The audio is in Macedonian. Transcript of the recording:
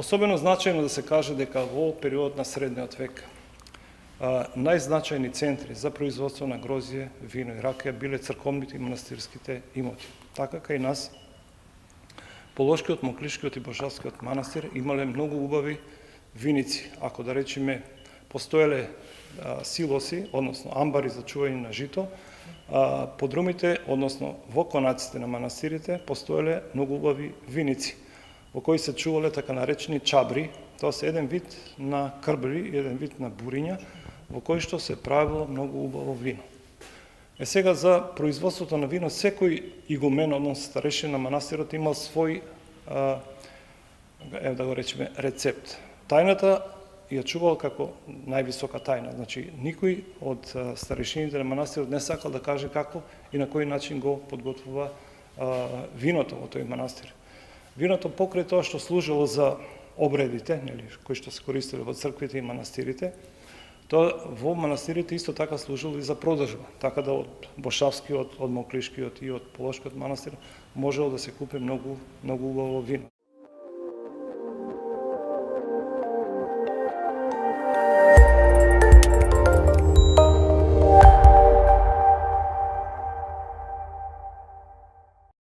Особено значајно да се каже дека во период на средниот век најзначајни центри за производство на грозје, вино и ракија биле црковните и манастирските имоти. Така кај нас Полошкиот, Моклишкиот и Бошавскиот манастир имале многу убави виници. Ако да речеме постоеле силоси, односно амбари за чување на жито, подрумите, односно во конаците на манастирите постоеле многу убави виници, во кои се чувале така наречени чабри. Тоа се еден вид на крбри, еден вид на буриња, во кој што се правило многу убаво вино. Сега за производството на вино, секој игумен, односно старешин на манастирот, имал свој, да го речеме, рецепт. Тајната ја чувал како највисока тајна. Значи, никој од старешините на манастирот не сакал да каже како и на кој начин го подготвува виното во тој манастир. Виното покрај тоа што служило за обредите, кои што се користеле во црквите и манастирите, тоа во манастирите исто така служило и за продажба. Така да од Бошавскиот, од Моклишкиот и од Полошкиот манастир можело да се купи многу убаво вино.